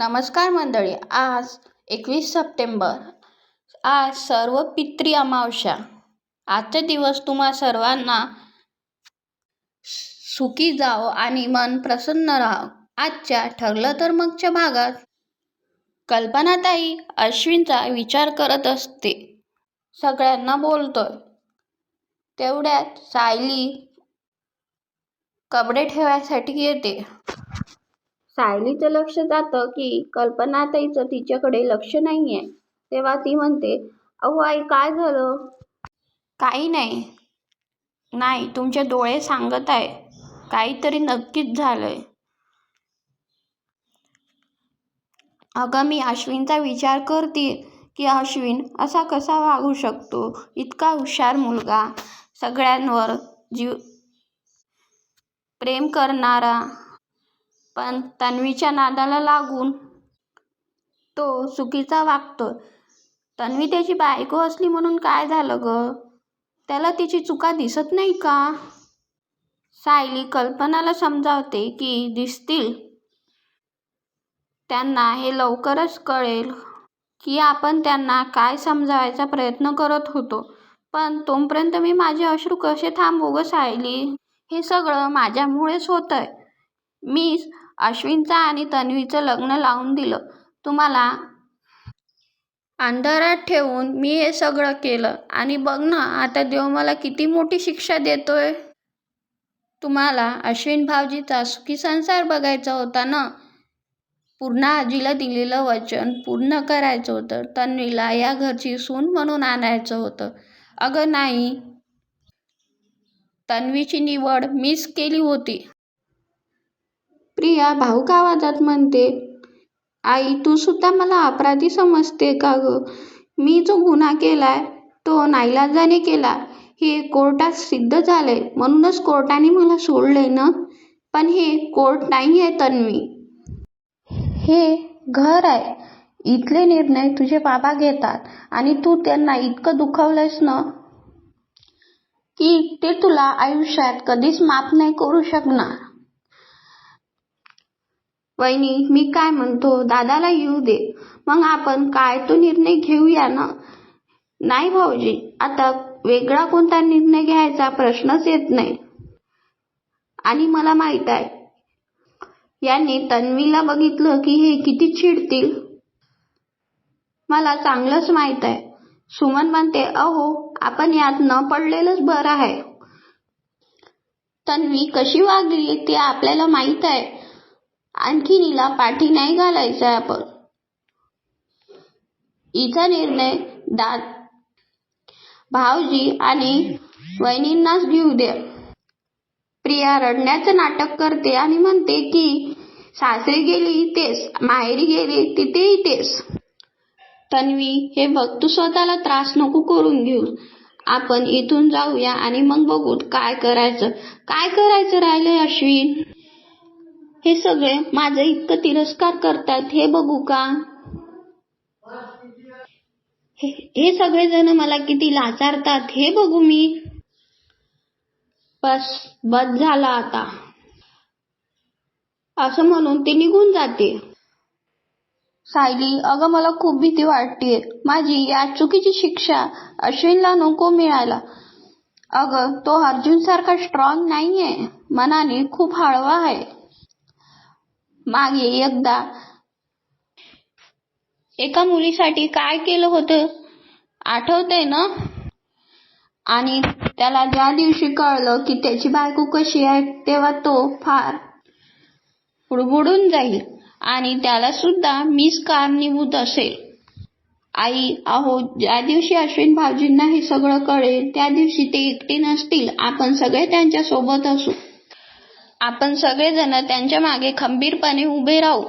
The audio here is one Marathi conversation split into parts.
नमस्कार मंडळी. आज 21 सप्टेंबर. आज सर्व पितृ अमावस्या. आजचा दिवस तुम्हा सर्वांना सुखी जावो आणि मन प्रसन्न राहावं. आजच्या ठरलं तर मगच्या भागात कल्पनाताई अश्विनचा विचार करत असते. सगळ्यांना बोलतोय तेवढ्यात सायली कपडे ठेवायसाठी येते. सायलीचं लक्ष जातं की कल्पनाताईचं तिच्याकडे लक्ष नाहीये. तेव्हा ती म्हणते, अहो आई, काय झालं? काही नाही. नाही, तुमचे डोळे सांगत आहे काहीतरी नक्कीच झालंय. अगं, मी अश्विनचा विचार करते की अश्विन असा कसा वागू शकतो. इतका हुशार मुलगा, सगळ्यांवर प्रेम करणारा, पण तन्वीच्या नादाला लागून तो चुकीचा वागतोय. तन्वी त्याची बायको असली म्हणून काय झालं ग? त्याला तिची चुका दिसत नाही का? सायली कल्पनाला समजावते की दिसतील. त्यांना हे लवकरच कळेल की आपण त्यांना काय समजावायचा प्रयत्न करत होतो. पण तोपर्यंत मी माझे अश्रू कसे थांबवू ग सायली? हे सगळं माझ्यामुळेच होतंय. मीच अश्विनचं आणि तन्वीचं लग्न लावून दिलं. तुम्हाला अंधारात ठेवून मी हे सगळं केलं आणि बघ ना, आता देव मला किती मोठी शिक्षा देतोय. तुम्हाला अश्विन भाऊजीचा सुखी संसार बघायचा होता ना. पूर्णा आजीला दिलेलं वचन पूर्ण करायचं होतं. तन्वीला या घरची सून म्हणून आणायचं होतं. अगं नाही, तन्वीची निवड मीच केली होती. प्रिया भाऊक आवाजात म्हणते, आई, तू सुद्धा मला अपराधी समजते का ग? मी जो गुन्हा केलाय तो नाईलाजाने केला. हे कोर्टात सिद्ध झालंय म्हणूनच कोर्टाने मला सोडलंय ना. पण हे कोर्ट नाहीये तन्वी. हे घर आहे. इथले निर्णय तुझे बाबा घेतात आणि तू त्यांना इतकं दुखावलंयस ना की ते तुला आयुष्यात कधीच माफ नाही करू शकणार. वहिनी, मी काय म्हणतो, दादाला येऊ दे, मग आपण काय तो निर्णय घेऊया ना. नाही भाऊजी, आता वेगळा कोणता निर्णय घ्यायचा प्रश्नच येत नाही. आणि मला माहित आहे यांनी तन्वीला बघितलं की हे किती चिडतील. मला चांगलंच माहित आहे. सुमन म्हणते, अहो, आपण यात न पडलेलंच बरं आहे. तन्वी कशी वागली ते आपल्याला माहित आहे. आणखी हिला पाठी नाही घालायचंय आपण. हिचा निर्णय भाऊजी आणि वहिनींनाच घेऊ दे. प्रिया रडण्याचं नाटक करते आणि म्हणते की सासरी गेली तेच, माहेरी गेली तिथेही तेच. तन्वी, हे बघ, तू स्वतःला त्रास नको करून घेऊ. आपण इथून जाऊया आणि मग बघू काय करायचं. काय करायचं राहिलंय अश्विन? हे सगळे माझं इतकं तिरस्कार करतात हे बघू का? हे सगळेजण मला किती लाचारतात हे बघू मी. बस झालं आता, असं म्हणून ती निघून जाते. सायली, अगं, मला खूप भीती वाटतेय. माझी या चुकीची शिक्षा अश्विनला नको मिळायला. अगं, तो अर्जुन सारखा स्ट्रॉंग नाहीये, मनाने खूप हळवा आहे. मागे एकदा एका मुलीसाठी काय केलं होतं आठवतंय ना? आणि त्याला ज्या दिवशी कळलं की त्याची बायको कशी आहे तेव्हा तो फार बुडबुडून जाईल आणि त्याला सुद्धा मीच कारणीभूत असेल. आई, अहो, ज्या दिवशी अश्विन भाऊजींना हे सगळं कळेल त्या दिवशी ते एकटे नसतील. आपण सगळे त्यांच्या सोबत असू. आपण सगळेजण त्यांच्या मागे खंबीरपणे उभे राहू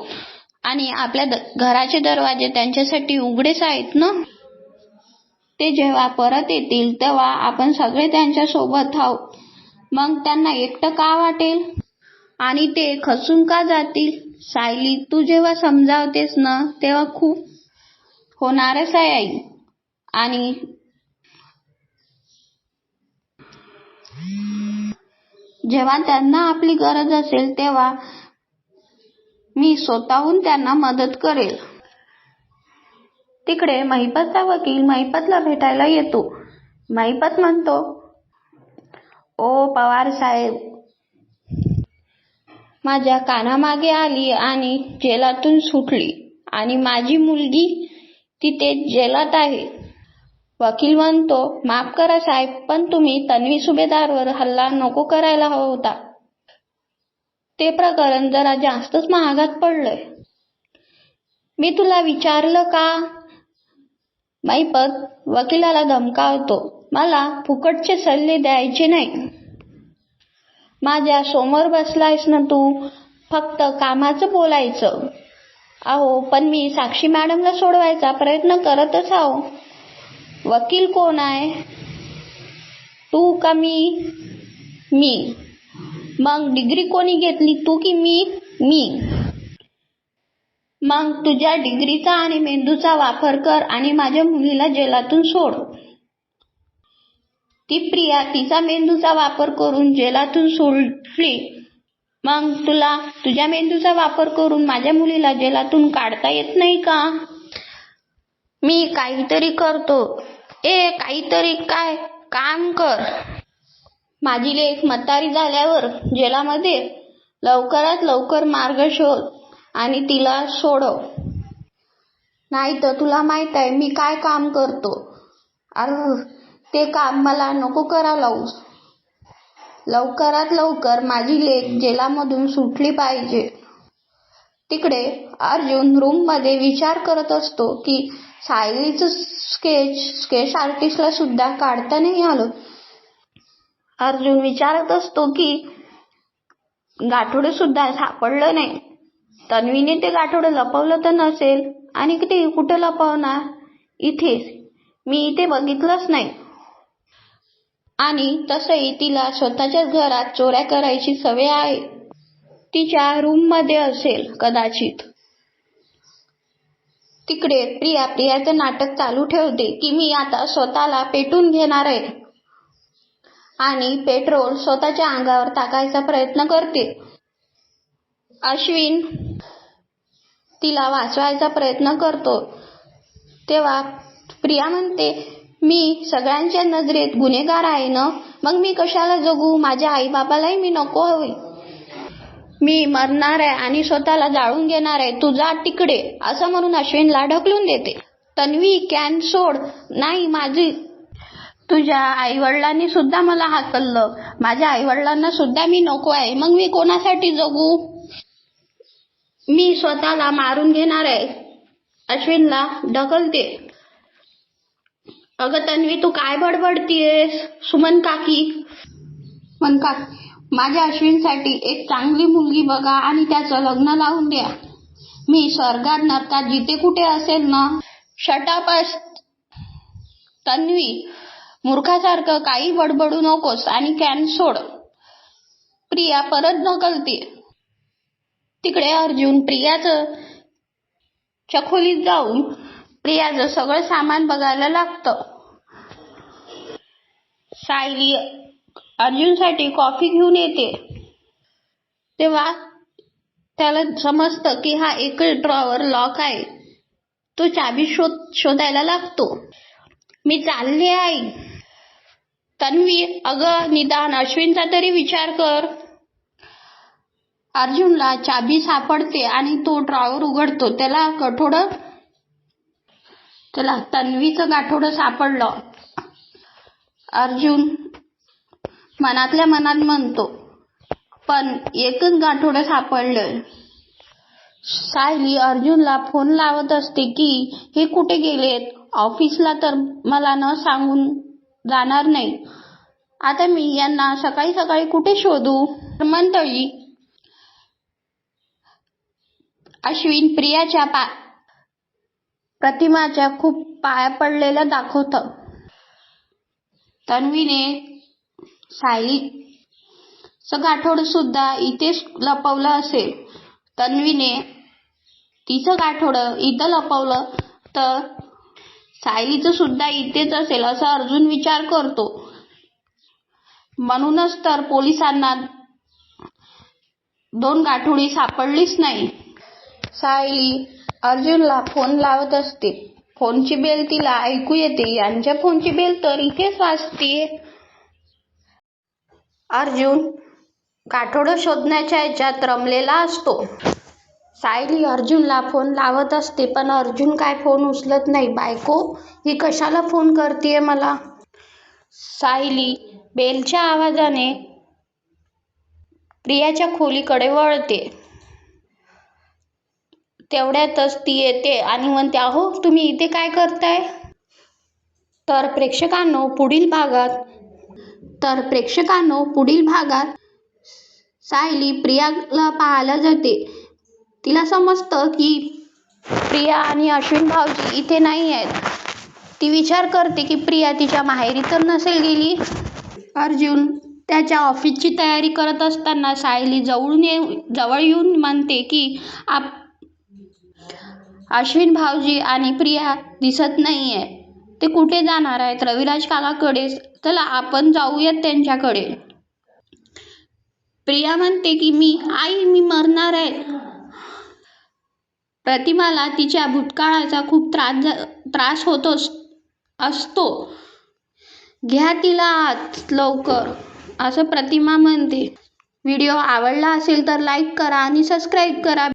आणि आपल्या घराचे दरवाजे त्यांच्यासाठी उघडेच आहेत ना. ते जेव्हा परत येतील तेव्हा आपण सगळे त्यांच्या सोबत आहोत. मग त्यांना एकटं का वाटेल आणि ते खचून का जातील? सायली, तू जेव्हा समजावतेस ना तेव्हा खूप होणारच आहे आई. आणि जेव्हा त्यांना आपली गरज असेल तेव्हा मी स्वतःहून त्यांना मदत करेल. तिकडे महिपतचा वकील महिपतला भेटायला येतो. महिपत म्हणतो, ओ पवार साहेब, माझ्या कानामागे आली आणि जेलातून सुटली आणि माझी मुलगी तिथे जेलात आहे. वकील म्हणतो, माफ करा साहेब, पण तुम्ही तन्वी सुभेदारवर हल्ला नको करायला हवा होता. ते प्रकरण जरा जास्तच महागात पडलंय. मी तुला विचारलं का? महिपत वकिलाला धमकावतो, मला फुकटचे सल्ले द्यायचे नाही. माझ्या समोर बसलायस ना तू, फक्त कामाचं बोलायचं. अहो, पण मी साक्षी मॅडमला सोडवायचा प्रयत्न करतच आहो. वकील कोण आहे? तू का मी? मी. मग डिग्री कोणी घेतली, तू की मी? मी. मग तुझ्या डिग्रीचा आणि मेंदूचा वापर कर आणि माझ्या मुलीला जेलातून सोड. ती प्रिया तिचा मेंदूचा वापर करून जेलातून सोडली, मग तुला तुझ्या मेंदूचा वापर करून माझ्या मुलीला जेलातून काढता येत नाही का? मी काहीतरी करतो. काहीतरी काय? काम कर. माझी लेक म्हातारी झाल्यावर जेलामध्ये लवकरात लवकर मार्ग शोध आणि तिला सोडव. नाही तर तुला माहित आहे मी काय काम करतो. ते काम मला नको करा लावूस. लवकरात लवकर माझी लेक जेलामधून सुटली पाहिजे. तिकडे अर्जुन रूम मध्ये विचार करत असतो की सायलीचं स्केच आर्टिस्टला सुद्धा काढता नाही आलं. अर्जुन विचारत असतो की गाठोडे सुद्धा सापडलं नाही. तन्वीने ते गाठोडं लपवलं तर नसेल, आणि ते कुठं लपवणार? इथेच. मी इथे बघितलंच नाही. आणि तसंही तिला स्वतःच्याच घरात चोऱ्या करायची सवय आहे. तिच्या रूम मध्ये असेल कदाचित. तिकडे प्रियाचं नाटक चालू ठेवते की मी आता स्वतःला पेटून घेणार आहे आणि पेट्रोल स्वतःच्या अंगावर टाकायचा प्रयत्न करते. अश्विन तिला वाचवायचा प्रयत्न करतो. तेव्हा प्रिया म्हणते, मी सगळ्यांच्या नजरेत गुन्हेगार आहे ना, मग मी कशाला जगू? माझ्या आई बाबालाही मी नको हवी. मी मरणार आहे आणि स्वतःला जाळून घेणार आहे. तू जा तिकडे, असं म्हणून अश्विनला ढकलून देते. तन्वी, कॅन सोड. नाही, माझी. तुझ्या आईवडिलांनी सुद्धा मला हाकललं. माझ्या आईवडिलांना सुद्धा मी नको आहे. मग मी कोणासाठी जगू? मी स्वतःला मारून घेणार आहे. अश्विनला ढकलते. अगं तन्वी, तू काय बडबडतीयेस? सुमन काकी, माझ्या अश्विनसाठी एक चांगली मुलगी बघा आणि त्याचं लग्न लावून द्या. मी स्वर्गात नरकात जिथे कुठे असेल ना. शट अप तन्वी, मूर्खासारखं काही बडबडू नकोस आणि कॅन सोड. प्रिया परत ढकलते. तिकडे अर्जुन प्रियाचं चखोलीत जाऊन प्रियाचं सगळं सामान बघायला लागतं. सायली अर्जुनसाठी कॉफी घेऊन येते. तेव्हा त्याला समजतं की हा एकच ड्रॉवर लॉक आहे. तो चाबी शोधायला लागतो. मी चालले आई. तन्वी, अगं निदान अश्विनचा तरी विचार कर. अर्जुनला चाबी सापडते आणि तो ड्रॉवर उघडतो. त्याला तन्वीचं गाठोडं सापडलं. अर्जुन मनातल्या मनात म्हणतो, पण एकच गाठोडं सापडलं. सायली अर्जुनला फोन लावत असते की हे कुठे गेलेत. ऑफिसला तर मला न सांगून जाणार नाही. आता मी यांना सकाळी सकाळी कुठे शोधू? मंडळी, अश्विन प्रियाच्या प्रतिमाच्या खूप पाया पडलेल्या दाखवतं. तन्वीने सायलीचं गाठोडं सुद्धा इथेच लपवलं असेल. तन्वीने तिचं गाठोडं इथं लपवलं तर सायलीचं सुद्धा इथेच असेल असं अर्जुन विचार करतो. म्हणूनच तर पोलिसांना 2 गाठोडी सापडलीच नाही. सायली अर्जुनला फोन लावत असते. फोनची बेल तिला ऐकू येते. यांच्या फोनची बेल तर इथेच वाजते. अर्जुन गाठोडं शोधण्याच्या याच्यात रमलेला असतो. सायली अर्जुनला फोन लावत असते पण अर्जुन काय फोन उचलत नाही. बायको ही कशाला फोन करतेय मला. सायली बेलच्या आवाजाने प्रियाच्या खोलीकडे वळते. तेवढ्यातच ती येते आणि म्हणते, अहो तुम्ही इथे काय करताय. तर प्रेक्षकांनो पुढील भागात सायली प्रियाला पाहायला जाते. तिला समजतं की प्रिया आणि अश्विन भाऊजी इथे नाही आहेत. ती विचार करते की प्रिया तिच्या माहेरी तर नसेल गेली. अर्जुन त्याच्या ऑफिसची तयारी करत असताना सायली जवळ येऊन म्हणते की अश्विन भाऊजी आणि प्रिया दिसत नाहीये. ते कुठे जाणार आहेत. रविराज काकाकडे. चला आपण जाऊयात त्यांच्याकडे. प्रिया म्हणते की मी मरणार आहे. प्रतिमाला तिच्या भूतकाळाचा खूप त्रास होत असतो. घ्या तिला आत लवकर, असं प्रतिमा म्हणते. व्हिडिओ आवडला असेल तर लाईक करा आणि सबस्क्राईब करा.